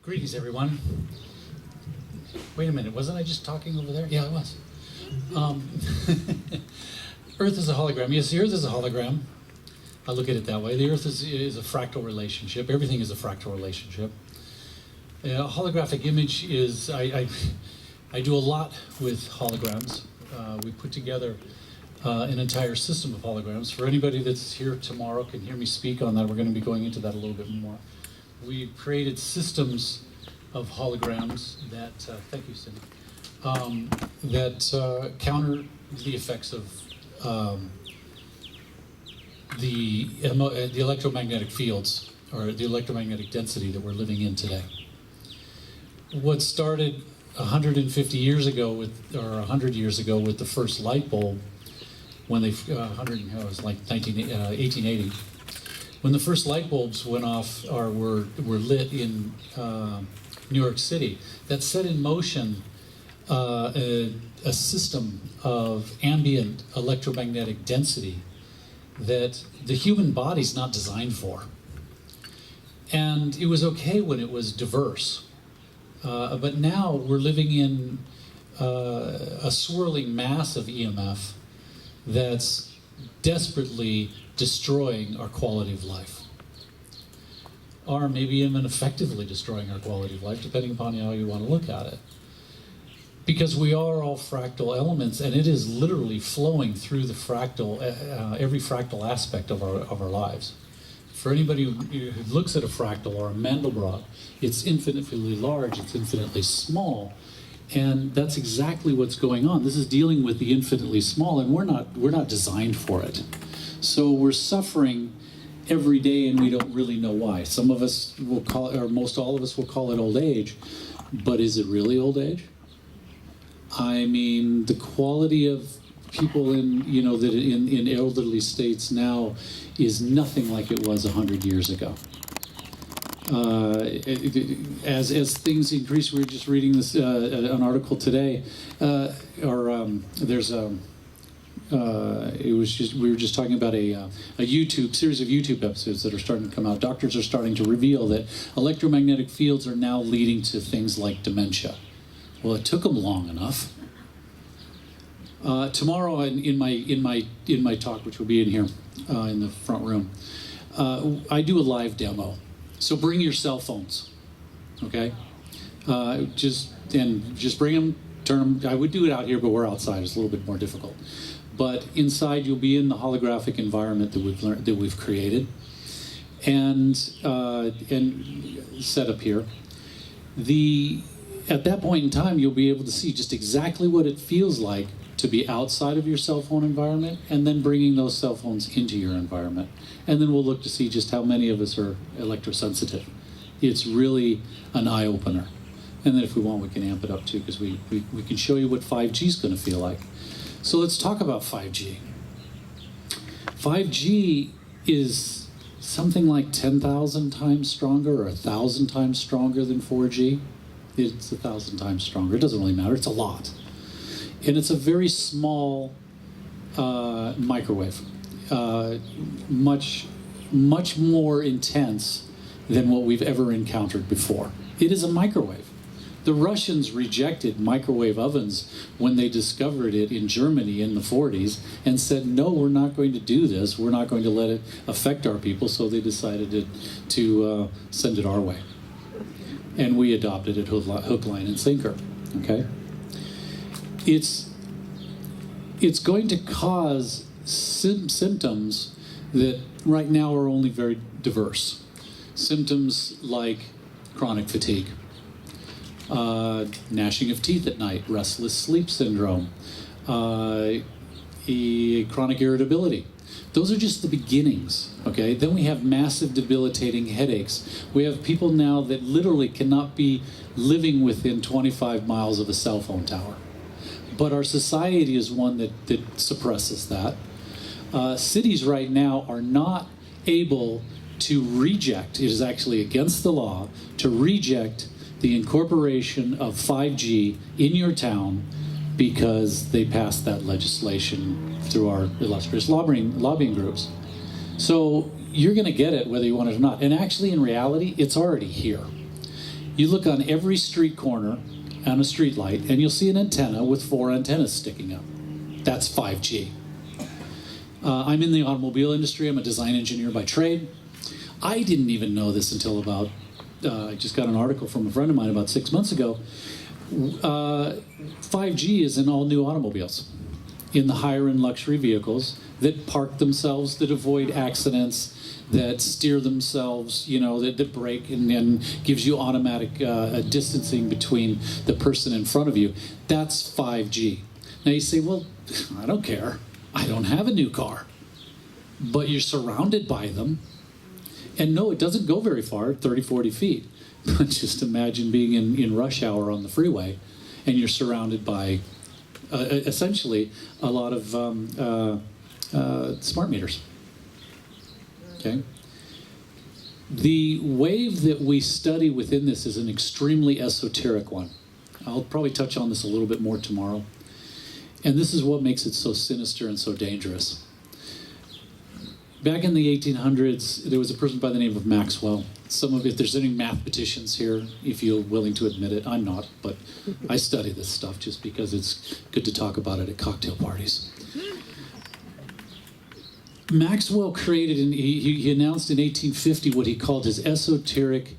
Greetings, everyone. Wait a minute, wasn't I just talking over there? Yeah, I was. Earth is a hologram. Yes, the Earth is a hologram. I look at it that way. The Earth is a fractal relationship. Everything is a fractal relationship. A holographic image is, I do a lot with holograms. We put together an entire system of holograms. For anybody that's here tomorrow can hear me speak on that. We're going to be going into that a little bit more. We created systems of holograms that, thank you, Cindy, that counter the effects of the electromagnetic fields or the electromagnetic density that we're living in today. What started 150 years ago with, or 100 years ago with the first light bulb, when they, it was like 1880, when the first light bulbs went off or were lit in New York City, that set in motion a system of ambient electromagnetic density that the human body's not designed for. And it was okay when it was diverse. But now we're living in a swirling mass of EMF that's desperately destroying our quality of life. Or maybe even effectively destroying our quality of life, depending upon how you want to look at it. Because we are all fractal elements, and it is literally flowing through the fractal, every fractal aspect of our lives. For anybody who looks at a fractal or a Mandelbrot, it's infinitely large, it's infinitely small, and that's exactly what's going on. This is dealing with the infinitely small, and we're not designed for it. So we're suffering every day, and we don't really know why. Some of us will call it, or most all of us will call it old age, but is it really old age? I mean, the quality of people in elderly states now is nothing like it was 100 years ago. As things increase, we were just reading this an article today, we were just talking about a series of YouTube episodes that are starting to come out. Doctors are starting to reveal that electromagnetic fields are now leading to things like dementia. Well, it took them long enough. Tomorrow, in my talk, which will be in here in the front room, I do a live demo. So bring your cell phones, okay? Just bring them, turn them. I would do it out here, but we're outside. It's a little bit more difficult. But inside, you'll be in the holographic environment that we've created, and set up here. At that point in time, you'll be able to see just exactly what it feels like to be outside of your cell phone environment, and then bringing those cell phones into your environment. And then we'll look to see just how many of us are electrosensitive. It's really an eye-opener. And then if we want, we can amp it up too, because we can show you what 5G is going to feel like. So let's talk about 5G. 5G is something like 10,000 times stronger or 1,000 times stronger than 4G. It's 1,000 times stronger. It doesn't really matter. It's a lot. And it's a very small microwave, much more intense than what we've ever encountered before. It is a microwave. The Russians rejected microwave ovens when they discovered it in Germany in the 40s and said, no, we're not going to do this. We're not going to let it affect our people. So they decided to send it our way. And we adopted it hook, line, and sinker, okay? It's going to cause symptoms that right now are only very diverse. Symptoms like chronic fatigue, gnashing of teeth at night, restless sleep syndrome, chronic irritability. Those are just the beginnings, okay? Then we have massive debilitating headaches. We have people now that literally cannot be living within 25 miles of a cell phone tower. But our society is one that suppresses that. Cities right now are not able to reject, it is actually against the law, to reject the incorporation of 5G in your town because they passed that legislation through our illustrious lobbying groups. So you're going to get it whether you want it or not. And actually, in reality, it's already here. You look on every street corner on a street light, and you'll see an antenna with 4 antennas sticking up. That's 5G. I'm in the automobile industry. I'm a design engineer by trade. I didn't even know this until about, I just got an article from a friend of mine about 6 months ago. 5G is in all new automobiles, in the higher-end luxury vehicles that park themselves, that avoid accidents, that steer themselves, that brake and gives you automatic distancing between the person in front of you. That's 5G. Now you say, well, I don't care. I don't have a new car. But you're surrounded by them. And no, it doesn't go very far, 30, 40 feet. But just imagine being in rush hour on the freeway, and you're surrounded by essentially a lot of smart meters. Okay. The wave that we study within this is an extremely esoteric one. I'll probably touch on this a little bit more tomorrow. And this is what makes it so sinister and so dangerous. Back in the 1800s, there was a person by the name of Maxwell. If there's any mathematicians here, if you're willing to admit it, I'm not, but I study this stuff just because it's good to talk about it at cocktail parties. Maxwell created, he announced in 1850 what he called his esoteric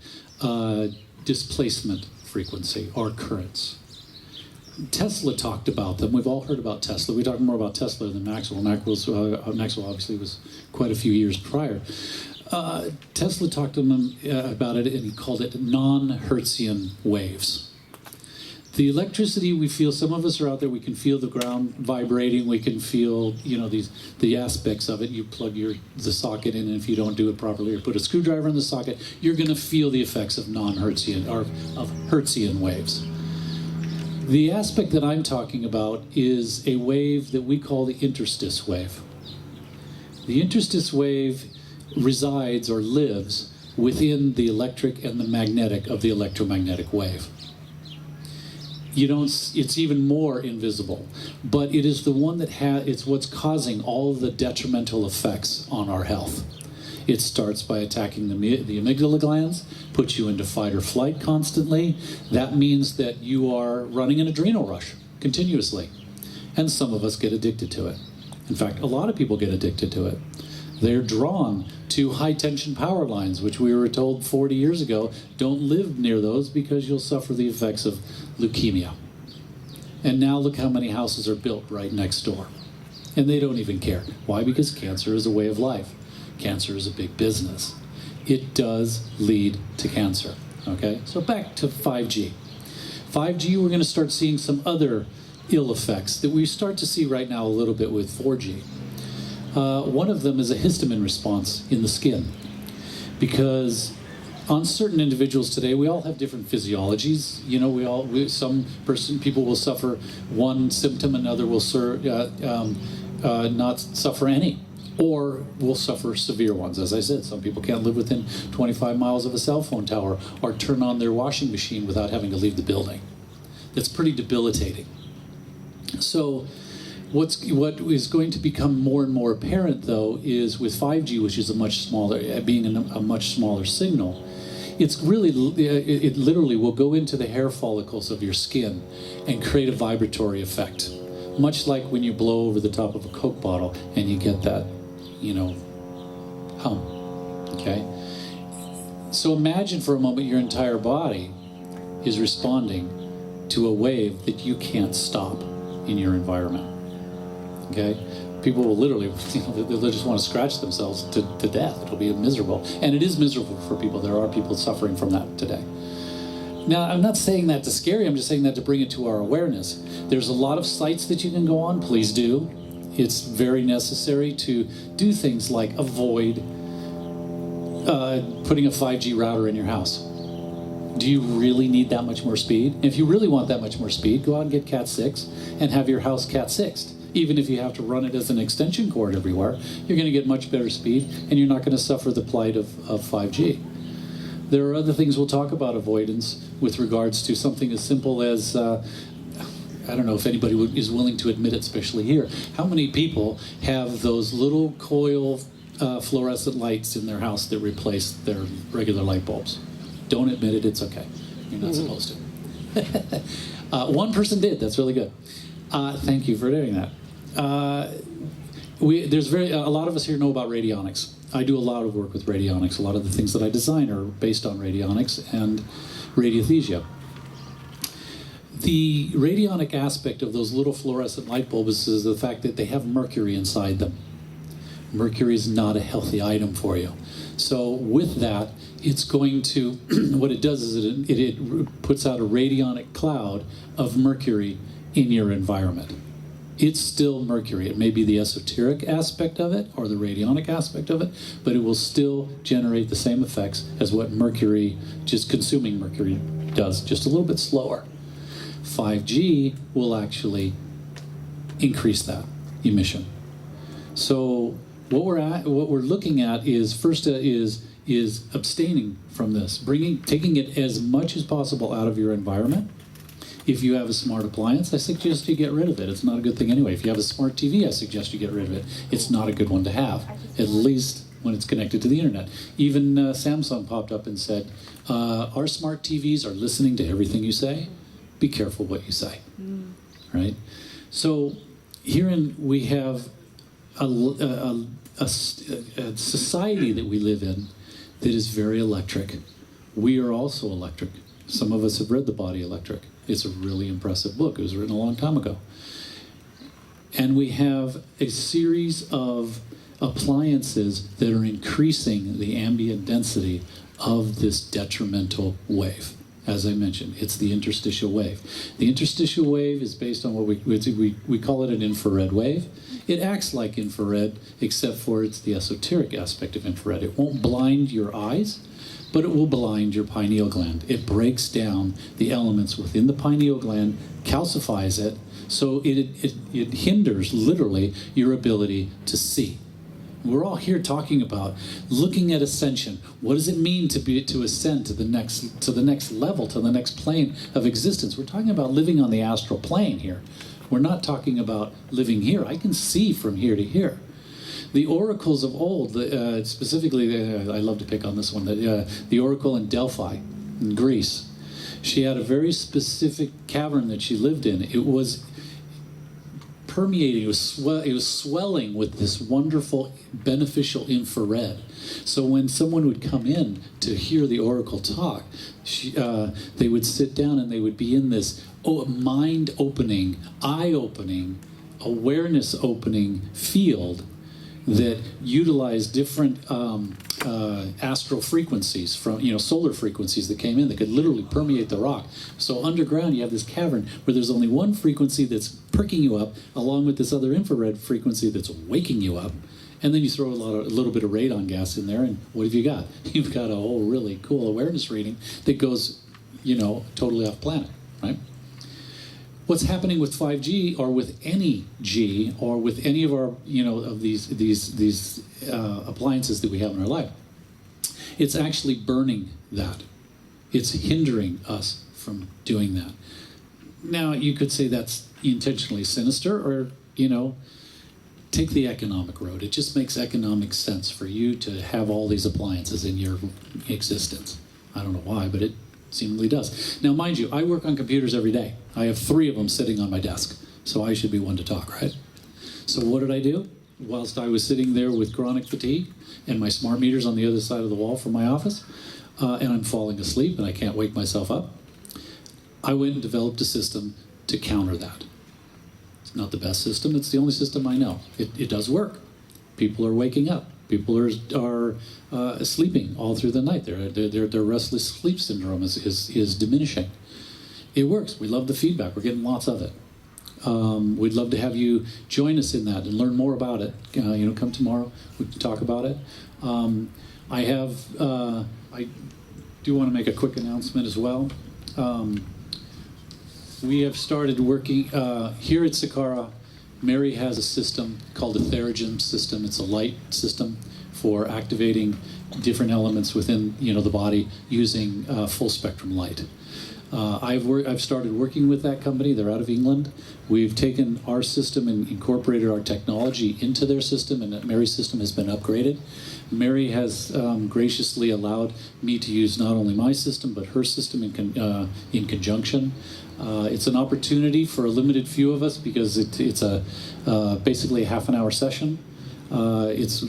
displacement frequency, or currents. Tesla talked about them. We've all heard about Tesla. We talk more about Tesla than Maxwell. Maxwell obviously was quite a few years prior. Tesla talked to him about it, and he called it non-Hertzian waves. The electricity we feel, some of us are out there, we can feel the ground vibrating, we can feel, the aspects of it. You plug the socket in, and if you don't do it properly or put a screwdriver in the socket, you're going to feel the effects of non-Hertzian, or of Hertzian waves. The aspect that I'm talking about is a wave that we call the interstice wave. The interstice wave resides or lives within the electric and the magnetic of the electromagnetic wave. It's even more invisible, but it is the one that it's what's causing all of the detrimental effects on our health. It starts by attacking the amygdala glands, puts you into fight or flight constantly. That means that you are running an adrenal rush continuously. And some of us get addicted to it. In fact, a lot of people get addicted to it. They're drawn to high-tension power lines, which we were told 40 years ago, don't live near those because you'll suffer the effects of leukemia. And now look how many houses are built right next door. And they don't even care. Why? Because cancer is a way of life. Cancer is a big business. It does lead to cancer. Okay? So back to 5G. 5G, we're going to start seeing some other ill effects that we start to see right now a little bit with 4G. One of them is a histamine response in the skin. Because on certain individuals today, we all have different physiologies. People will suffer one symptom, another will not suffer any. Or will suffer severe ones. As I said, some people can't live within 25 miles of a cell phone tower or turn on their washing machine without having to leave the building. That's pretty debilitating. So what is going to become more and more apparent, though, is with 5G, which is a much smaller signal, it literally will go into the hair follicles of your skin and create a vibratory effect. Much like when you blow over the top of a Coke bottle and you get that, hum, okay? So imagine for a moment your entire body is responding to a wave that you can't stop in your environment, okay? People will literally, they'll just want to scratch themselves to death. It'll be miserable. And it is miserable for people. There are people suffering from that today. Now, I'm not saying that to scare you. I'm just saying that to bring it to our awareness. There's a lot of sites that you can go on. Please do. It's very necessary to do things like avoid putting a 5G router in your house. Do you really need that much more speed? If you really want that much more speed, go out and get Cat 6 and have your house Cat 6'd. Even if you have to run it as an extension cord everywhere, you're going to get much better speed, and you're not going to suffer the plight of 5G. There are other things we'll talk about avoidance with regards to something as simple as, I don't know if anybody is willing to admit it, especially here, how many people have those little coil fluorescent lights in their house that replace their regular light bulbs? Don't admit it, it's okay. You're not supposed to. One person did. That's really good. Thank you for doing that. There's a lot of us here know about radionics. I do a lot of work with radionics. A lot of the things that I design are based on radionics and radiothesia. The radionic aspect of those little fluorescent light bulbs is the fact that they have mercury inside them. Mercury is not a healthy item for you. So with that, it's going to, what it does is it puts out a radionic cloud of mercury in your environment. It's still mercury. It may be the esoteric aspect of it or the radionic aspect of it, but it will still generate the same effects as what mercury, just consuming mercury, does, just a little bit slower. 5G will actually increase that emission. So what we're looking at is first is abstaining from this, taking it as much as possible out of your environment. If you have a smart appliance, I suggest you get rid of it. It's not a good thing anyway. If you have a smart TV, I suggest you get rid of it. It's not a good one to have, at least when it's connected to the internet. Even Samsung popped up and said, our smart TVs are listening to everything you say. Be careful what you say, right? So herein we have a society that we live in that is very electric. We are also electric. Some of us have read The Body Electric. It's a really impressive book. It was written a long time ago. And we have a series of appliances that are increasing the ambient density of this detrimental wave. As I mentioned, it's the interstitial wave. The interstitial wave is based on what we call it an infrared wave. It acts like infrared, except for it's the esoteric aspect of infrared. It won't blind your eyes, but it will blind your pineal gland. It breaks down the elements within the pineal gland, calcifies it, so it hinders, literally, your ability to see. We're all here talking about looking at ascension. What does it mean to ascend to the next level, to the next plane of existence? We're talking about living on the astral plane here. We're not talking about living here. I can see from here to here. The oracles of old, specifically, I love to pick on this one, the oracle in Delphi, in Greece. She had a very specific cavern that she lived in. It was permeating, it was swelling with this wonderful beneficial infrared. So when someone would come in to hear the oracle talk, they would sit down and they would be in this mind-opening, eye-opening, awareness-opening field that utilized different astral frequencies from, solar frequencies that came in that could literally permeate the rock. So underground you have this cavern where there's only one frequency that's perking you up along with this other infrared frequency that's waking you up. And then you throw a little bit of radon gas in there, and what have you got? You've got a whole really cool awareness reading that goes, totally off planet, right? What's happening with 5G or with any G or with any of our, of these appliances that we have in our life, it's actually burning that. It's hindering us from doing that. Now, you could say that's intentionally sinister or, take the economic road. It just makes economic sense for you to have all these appliances in your existence. I don't know why, but it seemingly does. Now, mind you, I work on computers every day. I have 3 of them sitting on my desk, so I should be one to talk, right? So what did I do? Whilst I was sitting there with chronic fatigue and my smart meter's on the other side of the wall from my office, and I'm falling asleep and I can't wake myself up, I went and developed a system to counter that. It's not the best system, it's the only system I know. It does work. People are waking up. People are sleeping all through the night. Their restless sleep syndrome is diminishing. It works. We love the feedback. We're getting lots of it. We'd love to have you join us in that and learn more about it. Come tomorrow. We can talk about it. I do want to make a quick announcement as well. We have started working here at Sakara. Mary has a system called a Therigen system. It's a light system for activating different elements within the body using full spectrum light. I've started working with that company. They're out of England. We've taken our system and incorporated our technology into their system, and Mary's system has been upgraded. Mary has graciously allowed me to use not only my system, but her system in conjunction. It's an opportunity for a limited few of us because it's basically a half an hour session. It's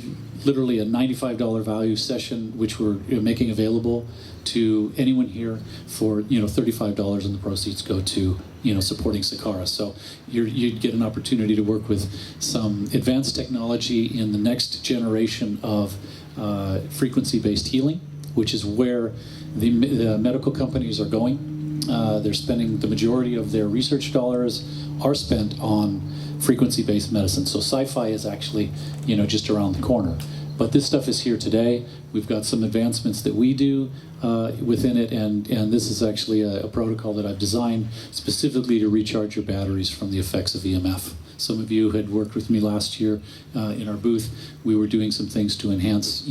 literally a $95 value session, which we're making available to anyone here for $35, and the proceeds go to supporting Sakara. So you'd get an opportunity to work with some advanced technology in the next generation of frequency-based healing, which is where the medical companies are going. They're spending the majority of their research dollars are spent on frequency-based medicine. So sci-fi is actually just around the corner. But this stuff is here today. We've got some advancements that we do within it, and this is actually a protocol that I've designed specifically to recharge your batteries from the effects of EMF. Some of you had worked with me last year in our booth. We were doing some things to enhance,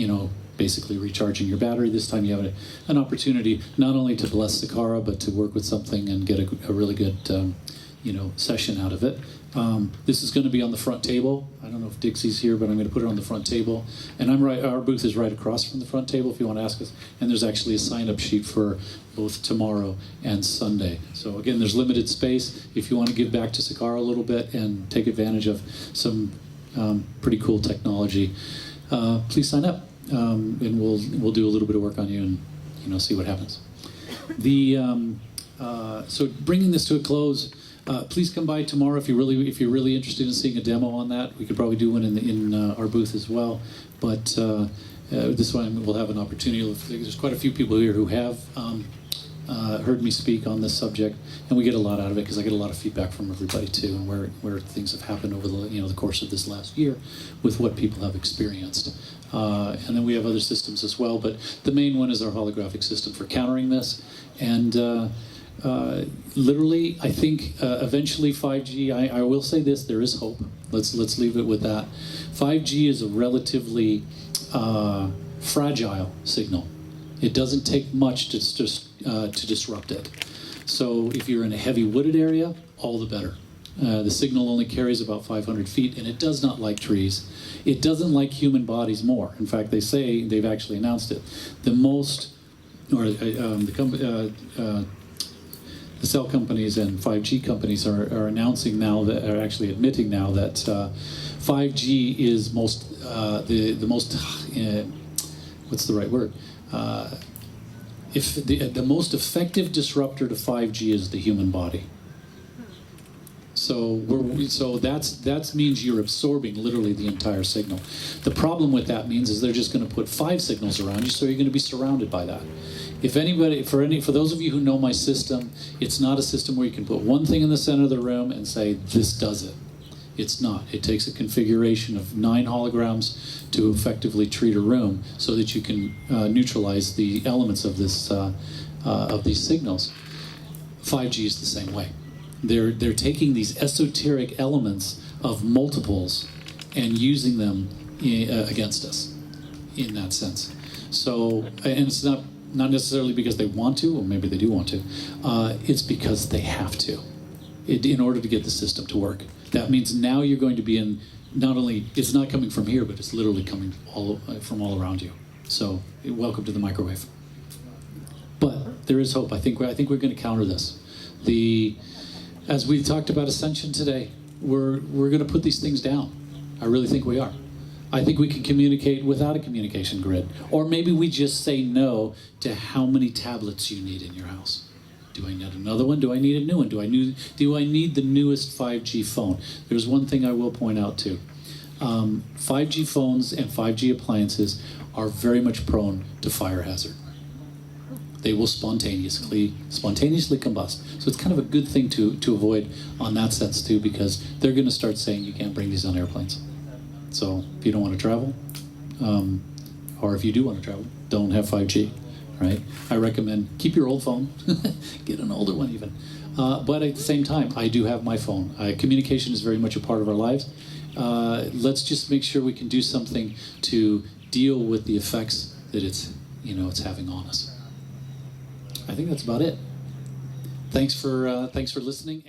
basically recharging your battery. This time you have an opportunity not only to bless Sakara, but to work with something and get a really good session out of it. This is going to be on the front table. I don't know if Dixie's here, but I'm going to put it on the front table. And our booth is right across from the front table if you want to ask us. And there's actually a sign-up sheet for both tomorrow and Sunday. So again, there's limited space. If you want to give back to Sakara a little bit and take advantage of some pretty cool technology, please sign up. And we'll do a little bit of work on you and see what happens. So bringing this to a close. Please come by tomorrow if you're really interested in seeing a demo on that. We could probably do one in our booth as well. But this one we'll have an opportunity. There's quite a few people here who have heard me speak on this subject, and we get a lot out of it because I get a lot of feedback from everybody too, and where things have happened over the course of this last year with what people have experienced. And then we have other systems as well, but the main one is our holographic system for countering this. And literally, I think eventually 5G, I will say this, there is hope. Let's leave it with that. 5G is a relatively fragile signal. It doesn't take much to disrupt it. So if you're in a heavy wooded area, all the better. The signal only carries about 500 feet, and it does not like trees. It doesn't like human bodies more. In fact, they've actually announced it. The cell companies and 5G companies are announcing now, that are actually admitting now that 5G is the most what's the right word? If the most effective disruptor to 5G is the human body. So that means you're absorbing literally the entire signal. The problem with that means is they're just going to put 5 signals around you, so you're going to be surrounded by that. If anybody, for those of you who know my system, it's not a system where you can put one thing in the center of the room and say, this does it. It's not. It takes a configuration of 9 holograms to effectively treat a room so that you can neutralize the elements of this of these signals. 5G is the same way. They're taking these esoteric elements of multiples and using them against us in that sense. So, and it's not necessarily because they want to, or maybe they do want to, it's because they have to, in order to get the system to work. That means now you're going to be in, not only, it's not coming from here, but it's literally coming from all around you. So, welcome to the microwave. But there is hope. I think we're going to counter this. As we talked about ascension today, we're going to put these things down. I really think we are. I think we can communicate without a communication grid. Or maybe we just say no to how many tablets you need in your house. Do I need another one? Do I need a new one? Do I need the newest 5G phone? There's one thing I will point out too. 5G phones and 5G appliances are very much prone to fire hazard. They will spontaneously combust. So it's kind of a good thing to avoid on that sense too, because they're going to start saying you can't bring these on airplanes. So if you don't want to travel, or if you do want to travel, don't have 5G, right? I recommend keep your old phone, get an older one even. But at the same time, I do have my phone. Communication is very much a part of our lives. Let's just make sure we can do something to deal with the effects that it's having on us. I think that's about it. Thanks for listening.